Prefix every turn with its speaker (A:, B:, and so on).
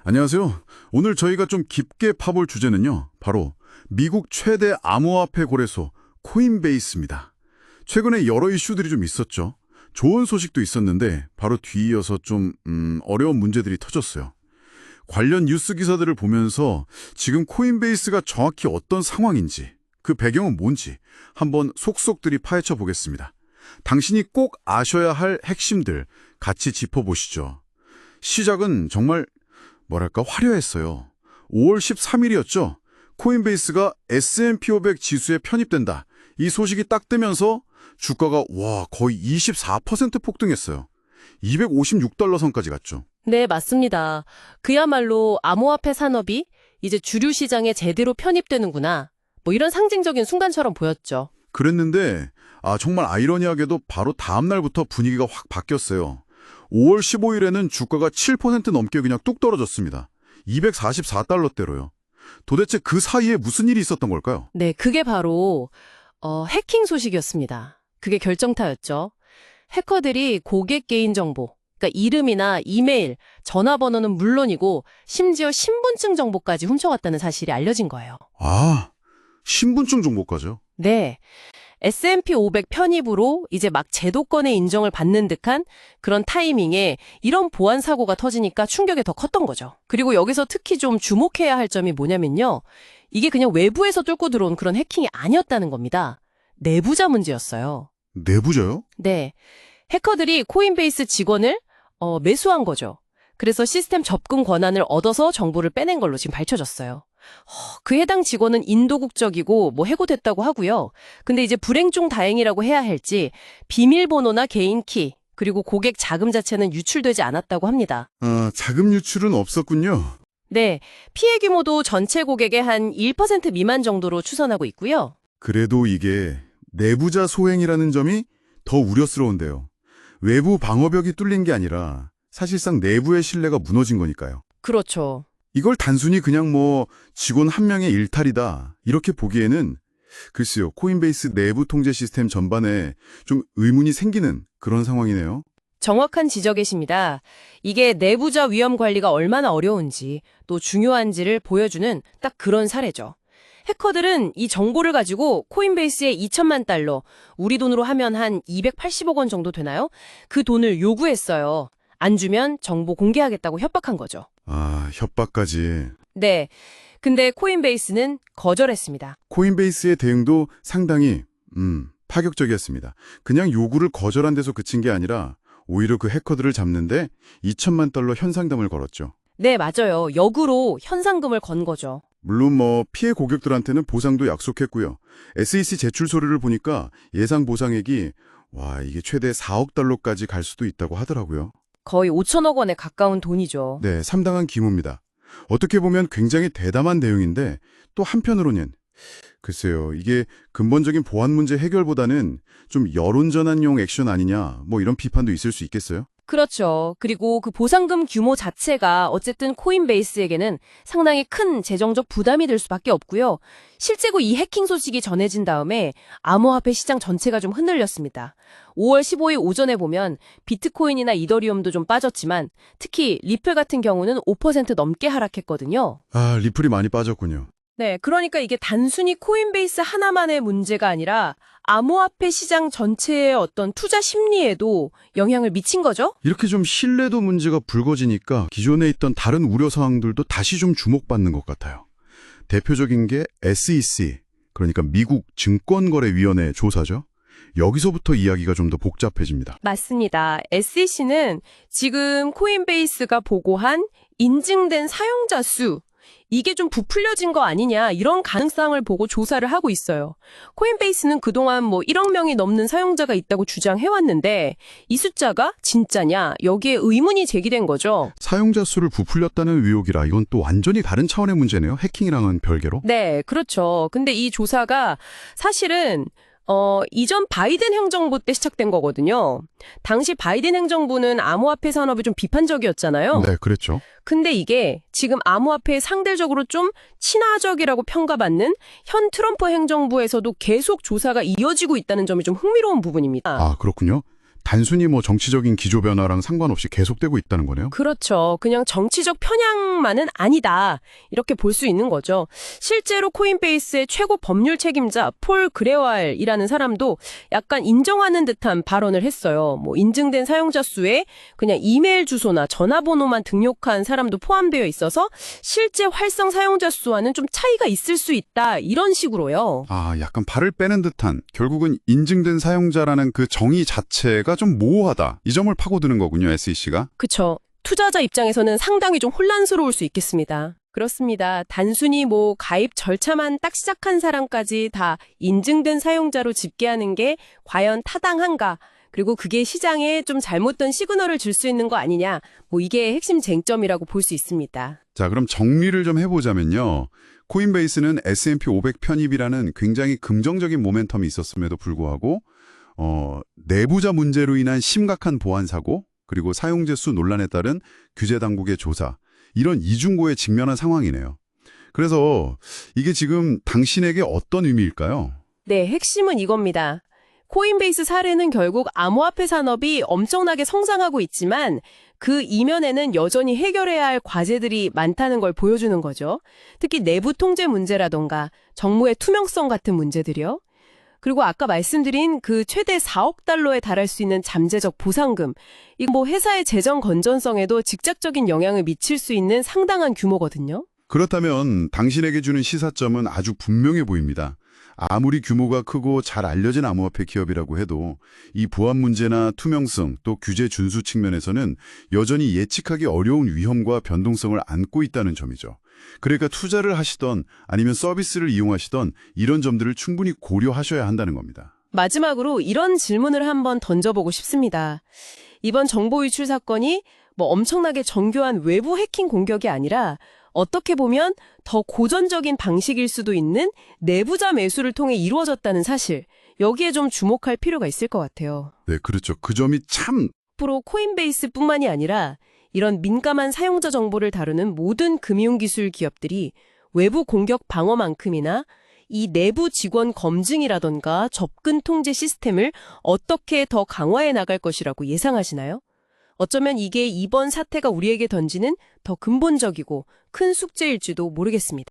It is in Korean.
A: 안녕하세요. 오늘 저희가 좀 깊게 파볼 주제는요. 바로 미국 최대 암호화폐 거래소 코인베이스입니다. 최근에 여러 이슈들이 좀 있었죠. 좋은 소식도 있었는데 바로 뒤이어서 좀 어려운 문제들이 터졌어요. 관련 뉴스 기사들을 보면서 지금 코인베이스가 정확히 어떤 상황인지, 그 배경은 뭔지 한번 속속들이 파헤쳐 보겠습니다. 당신이 꼭 아셔야 할 핵심들 같이 짚어보시죠. 시작은 정말 화려했어요. 5월 13일이었죠. 코인베이스가 S&P 500 지수에 편입된다. 이 소식이 딱 뜨면서 주가가 거의 24% 폭등했어요. 256달러 선까지 갔죠.
B: 네, 맞습니다. 그야말로 암호화폐 산업이 이제 주류 시장에 제대로 편입되는구나. 이런 상징적인 순간처럼 보였죠.
A: 그랬는데 정말 아이러니하게도 바로 다음 날부터 분위기가 확 바뀌었어요. 5월 15일에는 주가가 7% 넘게 그냥 뚝 떨어졌습니다. 244달러대로요. 도대체 그 사이에 무슨 일이 있었던 걸까요?
B: 네, 그게 바로 해킹 소식이었습니다. 그게 결정타였죠. 해커들이 고객 개인정보, 그러니까 이름이나 이메일, 전화번호는 물론이고 심지어 신분증 정보까지 훔쳐갔다는 사실이 알려진 거예요.
A: 신분증 정보까지요?
B: 네. S&P 500 편입으로 이제 막 제도권의 인정을 받는 듯한 그런 타이밍에 이런 보안 사고가 터지니까 충격이 더 컸던 거죠. 그리고 여기서 특히 좀 주목해야 할 점이 뭐냐면요. 이게 그냥 외부에서 뚫고 들어온 그런 해킹이 아니었다는 겁니다. 내부자 문제였어요.
A: 내부자요?
B: 네. 해커들이 코인베이스 직원을 매수한 거죠. 그래서 시스템 접근 권한을 얻어서 정보를 빼낸 걸로 지금 밝혀졌어요. 그 해당 직원은 인도 국적이고 해고됐다고 하고요. 근데 이제 불행 중 다행이라고 해야 할지 비밀번호나 개인 키 그리고 고객 자금 자체는 유출되지 않았다고 합니다.
A: 자금 유출은 없었군요.
B: 네, 피해 규모도 전체 고객의 한 1% 미만 정도로 추산하고 있고요.
A: 그래도 이게 내부자 소행이라는 점이 더 우려스러운데요. 외부 방어벽이 뚫린 게 아니라 사실상 내부의 신뢰가 무너진 거니까요.
B: 그렇죠.
A: 이걸 단순히 그냥 직원 한 명의 일탈이다 이렇게 보기에는 글쎄요, 코인베이스 내부 통제 시스템 전반에 좀 의문이 생기는 그런 상황이네요.
B: 정확한 지적이십니다. 이게 내부자 위험 관리가 얼마나 어려운지 또 중요한지를 보여주는 딱 그런 사례죠. 해커들은 이 정보를 가지고 코인베이스에 2천만 달러, 우리 돈으로 하면 한 280억 원 정도 되나요? 그 돈을 요구했어요. 안 주면 정보 공개하겠다고 협박한 거죠.
A: 협박까지.
B: 네. 근데 코인베이스는 거절했습니다.
A: 코인베이스의 대응도 상당히 파격적이었습니다. 그냥 요구를 거절한 데서 그친 게 아니라 오히려 그 해커들을 잡는데 2천만 달러 현상금을 걸었죠.
B: 네, 맞아요. 역으로 현상금을 건 거죠.
A: 물론 피해 고객들한테는 보상도 약속했고요. SEC 제출 서류를 보니까 예상 보상액이 이게 최대 4억 달러까지 갈 수도 있다고 하더라고요.
B: 거의 5천억 원에 가까운 돈이죠.
A: 네, 상당한 규모입니다. 어떻게 보면 굉장히 대담한 대응인데 또 한편으로는 글쎄요, 이게 근본적인 보안 문제 해결보다는 좀 여론 전환용 액션 아니냐 이런 비판도 있을 수 있겠어요?
B: 그렇죠. 그리고 그 보상금 규모 자체가 어쨌든 코인베이스에게는 상당히 큰 재정적 부담이 될 수밖에 없고요. 실제로 이 해킹 소식이 전해진 다음에 암호화폐 시장 전체가 좀 흔들렸습니다. 5월 15일 오전에 보면 비트코인이나 이더리움도 좀 빠졌지만 특히 리플 같은 경우는 5% 넘게 하락했거든요.
A: 리플이 많이 빠졌군요.
B: 네, 그러니까 이게 단순히 코인베이스 하나만의 문제가 아니라 암호화폐 시장 전체의 어떤 투자 심리에도 영향을 미친 거죠?
A: 이렇게 좀 신뢰도 문제가 불거지니까 기존에 있던 다른 우려 사항들도 다시 좀 주목받는 것 같아요. 대표적인 게 SEC, 그러니까 미국 증권거래위원회 조사죠. 여기서부터 이야기가 좀 더 복잡해집니다.
B: 맞습니다. SEC는 지금 코인베이스가 보고한 인증된 사용자 수, 이게 좀 부풀려진 거 아니냐 이런 가능성을 보고 조사를 하고 있어요. 코인베이스는 그동안 1억 명이 넘는 사용자가 있다고 주장해왔는데 이 숫자가 진짜냐 여기에 의문이 제기된 거죠.
A: 사용자 수를 부풀렸다는 의혹이라 이건 또 완전히 다른 차원의 문제네요. 해킹이랑은 별개로.
B: 네, 그렇죠. 근데 이 조사가 사실은 이전 바이든 행정부 때 시작된 거거든요. 당시 바이든 행정부는 암호화폐 산업이 좀 비판적이었잖아요.
A: 네, 그랬죠.
B: 근데 이게 지금 암호화폐에 상대적으로 좀 친화적이라고 평가받는 현 트럼프 행정부에서도 계속 조사가 이어지고 있다는 점이 좀 흥미로운 부분입니다.
A: 그렇군요. 단순히 뭐 정치적인 기조 변화랑 상관없이 계속되고 있다는 거네요.
B: 그렇죠. 그냥 정치적 편향만은 아니다. 이렇게 볼 수 있는 거죠. 실제로 코인베이스의 최고 법률 책임자 폴 그레왈이라는 사람도 약간 인정하는 듯한 발언을 했어요. 뭐 인증된 사용자 수에 그냥 이메일 주소나 전화번호만 등록한 사람도 포함되어 있어서 실제 활성 사용자 수와는 좀 차이가 있을 수 있다. 이런 식으로요.
A: 아, 약간 발을 빼는 듯한 결국은 인증된 사용자라는 그 정의 자체가 좀 모호하다. 이 점을 파고드는 거군요, SEC가.
B: 그쵸. 투자자 입장에서는 상당히 좀 혼란스러울 수 있겠습니다. 그렇습니다. 단순히 뭐 가입 절차만 딱 시작한 사람까지 다 인증된 사용자로 집계하는 게 과연 타당한가? 그리고 그게 시장에 좀 잘못된 시그널을 줄 수 있는 거 아니냐? 뭐 이게 핵심 쟁점이라고 볼 수 있습니다.
A: 자, 그럼 정리를 좀 해보자면요. 코인베이스는 S&P 500 편입이라는 굉장히 긍정적인 모멘텀이 있었음에도 불구하고 내부자 문제로 인한 심각한 보안 사고, 그리고 사용자 수 논란에 따른 규제 당국의 조사, 이런 이중고에 직면한 상황이네요. 그래서 이게 지금 당신에게 어떤 의미일까요?
B: 네, 핵심은 이겁니다. 코인베이스 사례는 결국 암호화폐 산업이 엄청나게 성장하고 있지만 그 이면에는 여전히 해결해야 할 과제들이 많다는 걸 보여주는 거죠. 특히 내부 통제 문제라던가 정무의 투명성 같은 문제들이요. 그리고 아까 말씀드린 그 최대 4억 달러에 달할 수 있는 잠재적 보상금. 이거 뭐 회사의 재정 건전성에도 직접적인 영향을 미칠 수 있는 상당한 규모거든요.
A: 그렇다면 당신에게 주는 시사점은 아주 분명해 보입니다. 아무리 규모가 크고 잘 알려진 암호화폐 기업이라고 해도 이 보안 문제나 투명성 또 규제 준수 측면에서는 여전히 예측하기 어려운 위험과 변동성을 안고 있다는 점이죠. 그러니까 투자를 하시던 아니면 서비스를 이용하시던 이런 점들을 충분히 고려하셔야 한다는 겁니다.
B: 마지막으로 이런 질문을 한번 던져보고 싶습니다. 이번 정보 유출 사건이 뭐 엄청나게 정교한 외부 해킹 공격이 아니라 어떻게 보면 더 고전적인 방식일 수도 있는 내부자 매수를 통해 이루어졌다는 사실, 여기에 좀 주목할 필요가 있을 것 같아요.
A: 네, 그렇죠. 그 점이 참
B: 앞으로 코인베이스뿐만이 아니라 이런 민감한 사용자 정보를 다루는 모든 금융기술 기업들이 외부 공격 방어만큼이나 이 내부 직원 검증이라던가 접근 통제 시스템을 어떻게 더 강화해 나갈 것이라고 예상하시나요? 어쩌면 이게 이번 사태가 우리에게 던지는 더 근본적이고 큰 숙제일지도 모르겠습니다.